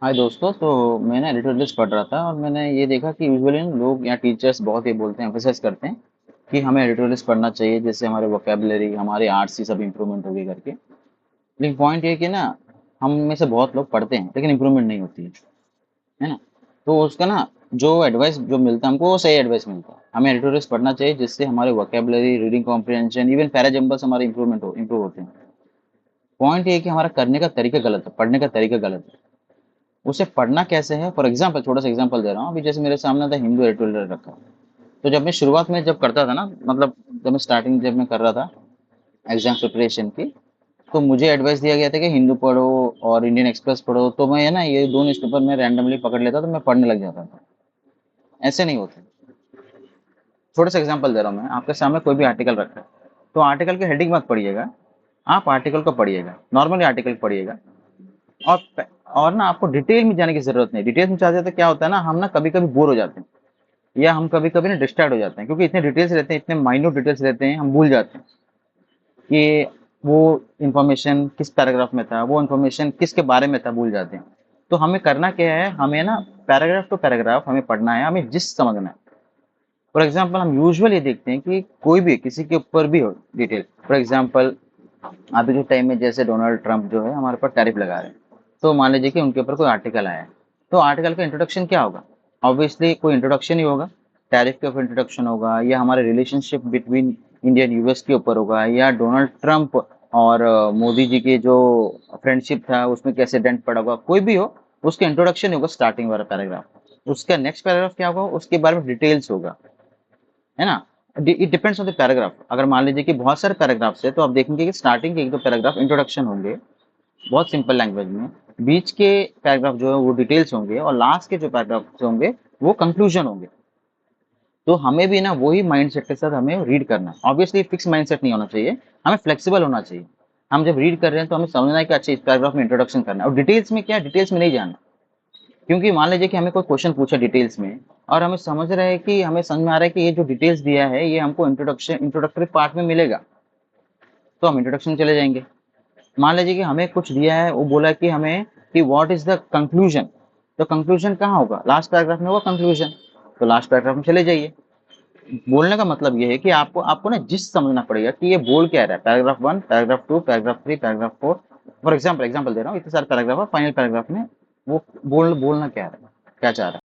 हाय दोस्तों। तो मैं ना एडिटोरियल्स पढ़ रहा था और मैंने ये देखा कि यूजुअली लोग या टीचर्स बहुत ये बोलते हैं, एम्फेसाइज करते हैं कि हमें एडिटोरियल्स पढ़ना चाहिए, जिससे हमारे वोकेबलरी, हमारे आर्ट्स की सब इंप्रूवमेंट होगी करके। लेकिन पॉइंट ये है कि ना, हम में से बहुत लोग पढ़ते हैं लेकिन इंप्रूवमेंट नहीं होती है ना। तो उसका ना, जो एडवाइस जो मिलता है हमको, वो सही एडवाइस मिलता है। हमें एडिटोरियल्स पढ़ना चाहिए जिससे हमारे vocabulary, reading comprehension, even parajumbles हमारे इंप्रूव होते हैं। पॉइंट ये है कि हमारा करने का तरीका गलत है, पढ़ने का तरीका गलत है। उसे पढ़ना कैसे है, फॉर एग्जाम्पल छोटा सा एग्जाम्पल दे रहा हूँ। अभी जैसे मेरे सामने था हिंदू एडिटोरियल रखा, तो जब मैं शुरुआत में जब करता था ना, मतलब जब मैं स्टार्टिंग जब मैं कर रहा था एग्जाम प्रिपरेशन की, तो मुझे एडवाइस दिया गया था कि हिंदू पढ़ो और इंडियन एक्सप्रेस पढ़ो। तो मैं ना ये दो न्यूज़पेपर में रैंडमली पकड़ लेता तो मैं पढ़ने लग जाता था। ऐसे नहीं होता। छोटा सा एग्जाम्पल दे रहा हूँ मैं, आपके सामने कोई भी आर्टिकल रखा है, तो आर्टिकल की हेडिंग मत पढ़िएगा, आप आर्टिकल को पढ़िएगा, नॉर्मली आर्टिकल पढ़िएगा। और और ना, आपको डिटेल में जाने की जरूरत नहीं। डिटेल्स में चाहते तो क्या होता है ना, हम ना कभी कभी बोर हो जाते हैं, या हम कभी कभी ना डिस्ट्रैक्ट हो जाते हैं, क्योंकि इतने डिटेल्स रहते हैं, इतने माइन्यूट डिटेल्स रहते हैं, हम भूल जाते हैं कि वो इंफॉर्मेशन किस पैराग्राफ में था, वो इंफॉर्मेशन किसके बारे में था, भूल जाते हैं। तो हमें करना क्या है, हमें ना पैराग्राफ टू पैराग्राफ हमें पढ़ना है, हमें जिस समझना है। फॉर एग्जाम्पल हम यूजुअली देखते हैं कि कोई भी किसी के ऊपर भी हो डिटेल। फॉर एग्जाम्पल अभी के टाइम में जैसे डोनाल्ड ट्रंप जो है हमारे पर टैरिफ लगा रहे हैं, तो मान लीजिए कि उनके ऊपर कोई आर्टिकल आया है, तो आर्टिकल का इंट्रोडक्शन क्या होगा? ऑब्वियसली कोई इंट्रोडक्शन ही होगा। टैरिफ के ऊपर इंट्रोडक्शन होगा, या हमारे रिलेशनशिप बिटवीन इंडियन यूएस के ऊपर होगा, या डोनाल्ड ट्रंप और मोदी जी के जो फ्रेंडशिप था उसमें कैसे डेंट पड़ा होगा, कोई भी हो, उसका इंट्रोडक्शन ही होगा स्टार्टिंग वाला पैराग्राफ। उसका नेक्स्ट पैराग्राफ क्या होगा, उसके बारे में डिटेल्स होगा, है ना। It depends on the paragraph. अगर मान लीजिए कि बहुत सारे पैराग्राफ्स है, तो आप देखेंगे कि स्टार्टिंग के एक दो पैराग्राफ इंट्रोडक्शन होंगे बहुत सिंपल लैंग्वेज में, बीच के पैराग्राफ जो है वो डिटेल्स होंगे, और लास्ट के जो पैराग्राफ होंगे वो कंक्लूजन होंगे। तो हमें भी ना वही माइंडसेट के साथ हमें रीड करना है। ऑब्वियसली फिक्स माइंडसेट नहीं होना चाहिए, हमें फ्लेक्सिबल होना चाहिए। हम जब रीड कर रहे हैं तो हमें समझना है कि अच्छा, इस पैराग्राफ में इंट्रोडक्शन करना है, और डिटेल्स में क्या, डिटेल्स में नहीं जाना। क्योंकि मान लीजिए कि हमें कोई क्वेश्चन पूछा डिटेल्स में, और हमें समझ रहे हैं कि हमें समझ में आ रहा है कि ये जो डिटेल्स दिया है ये हमको इंट्रोडक्टरी पार्ट में मिलेगा, तो हम इंट्रोडक्शन चले जाएंगे। मान लीजिए कि हमें कुछ दिया है, वो बोला कि हमें कि व्हाट इज द कंक्लूजन, तो कंक्लूजन कहाँ होगा, लास्ट पैराग्राफ में होगा कंक्लूजन, तो लास्ट पैराग्राफ में चले जाइए। बोलने का मतलब ये है कि आपको आपको ना जिस समझना पड़ेगा कि ये बोल क्या रहा है, paragraph one, paragraph two, paragraph three, paragraph four. For example example दे रहा हूँ, इतने सारे पैराग्राफ है, फाइनल पैराग्राफ में वो बोलना क्या है, क्या चाह रहा है।